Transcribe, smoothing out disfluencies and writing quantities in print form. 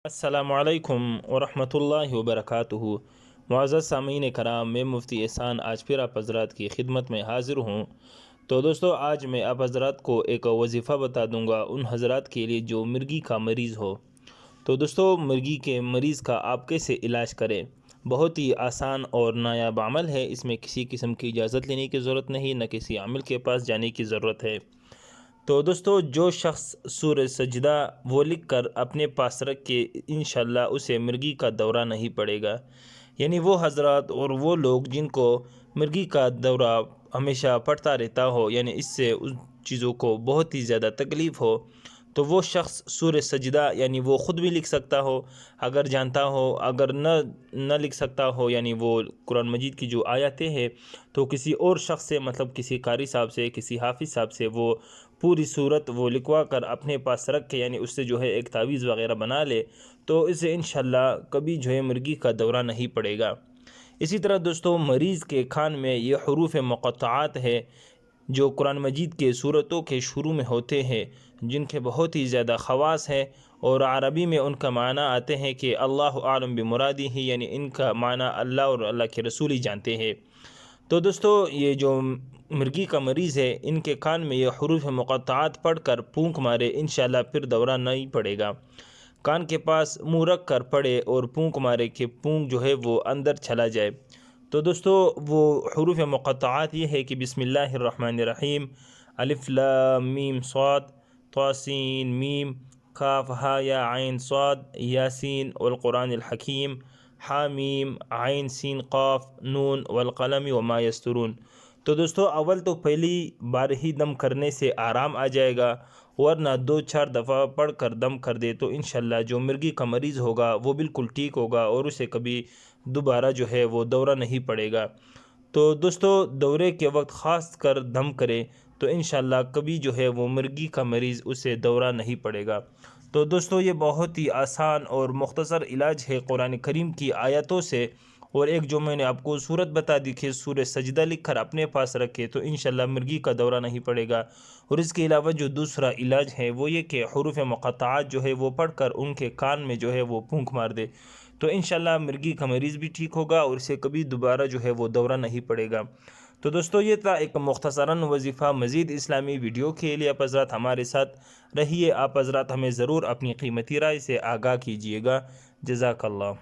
السلام علیکم ورحمۃ اللہ وبرکاتہ۔ معزز سامعین کرام، میں مفتی احسان آج پھر آپ حضرات کی خدمت میں حاضر ہوں۔ تو دوستو، آج میں آپ حضرات کو ایک وظیفہ بتا دوں گا ان حضرات کے لیے جو مرگی کا مریض ہو۔ تو دوستو، مرگی کے مریض کا آپ کیسے علاج کریں؟ بہت ہی آسان اور نایاب عمل ہے۔ اس میں کسی قسم کی اجازت لینے کی ضرورت نہیں، نہ کسی عامل کے پاس جانے کی ضرورت ہے۔ تو دوستو، جو شخص سورہ سجدہ وہ لکھ کر اپنے پاس رکھ کے انشاءاللہ اسے مرگی کا دورہ نہیں پڑے گا، یعنی وہ حضرات اور وہ لوگ جن کو مرگی کا دورہ ہمیشہ پڑتا رہتا ہو، یعنی اس سے ان چیزوں کو بہت ہی زیادہ تکلیف ہو، تو وہ شخص سورہ سجدہ یعنی وہ خود بھی لکھ سکتا ہو، اگر جانتا ہو، اگر نہ لکھ سکتا ہو، یعنی وہ قرآن مجید کی جو آیاتیں ہیں تو کسی اور شخص سے، مطلب کسی قاری صاحب سے، کسی حافظ صاحب سے وہ پوری صورت وہ لکھوا کر اپنے پاس رکھ کے، یعنی اس سے جو ہے ایک تعویذ وغیرہ بنا لے، تو اسے انشاءاللہ کبھی جو ہے مرگی کا دورہ نہیں پڑے گا۔ اسی طرح دوستو، مریض کے کان میں یہ حروف مقطعات ہے جو قرآن مجید کے سورتوں کے شروع میں ہوتے ہیں، جن کے بہت ہی زیادہ خواص ہے، اور عربی میں ان کا معنی آتے ہیں کہ اللہ اعلم بمرادہ، یعنی ان کا معنی اللہ اور اللہ کے رسول ہی جانتے ہیں۔ تو دوستو، یہ جو مرگی کا مریض ہے، ان کے کان میں یہ حروف مقطعات پڑھ کر پھونک مارے، انشاءاللہ پھر دورہ نہیں پڑے گا۔ کان کے پاس منہ رکھ کر پڑھے اور پھونک مارے کہ پھونک جو ہے وہ اندر چلا جائے۔ تو دوستو، وہ حروف مقطعات یہ ہے کہ بسم اللہ الرحمن الرحیم، الف لام میم صاد طا سین میم کاف ہا یا عین صاد یاسین والقرآن الحکیم حامیم عین سین قاف نون والقلم وما یسطرون۔ تو دوستو، اول تو پہلی بار ہی دم کرنے سے آرام آ جائے گا، ورنہ 2-4 دفعہ پڑھ کر دم کر دے تو انشاءاللہ جو مرگی کا مریض ہوگا وہ بالکل ٹھیک ہوگا، اور اسے کبھی دوبارہ جو ہے وہ دورہ نہیں پڑے گا۔ تو دوستو، دورے کے وقت خاص کر دم کرے تو انشاءاللہ کبھی جو ہے وہ مرگی کا مریض اسے دورہ نہیں پڑے گا۔ تو دوستو، یہ بہت ہی آسان اور مختصر علاج ہے قرآن کریم کی آیتوں سے، اور ایک جو میں نے آپ کو صورت بتا دی کہ سورہ سجدہ لکھ کر اپنے پاس رکھے تو انشاءاللہ مرگی کا دورہ نہیں پڑے گا۔ اور اس کے علاوہ جو دوسرا علاج ہے وہ یہ کہ حروف مقطعات جو ہے وہ پڑھ کر ان کے کان میں جو ہے وہ پھونک مار دے تو انشاءاللہ مرگی کا مریض بھی ٹھیک ہوگا، اور اسے کبھی دوبارہ جو ہے وہ دورہ نہیں پڑے گا۔ تو دوستو، یہ تھا ایک مختصراً وظیفہ۔ مزید اسلامی ویڈیو کے لیے آپ حضرات ہمارے ساتھ رہیے۔ آپ حضرات ہمیں ضرور اپنی قیمتی رائے سے آگاہ کیجیے گا۔ جزاک اللہ۔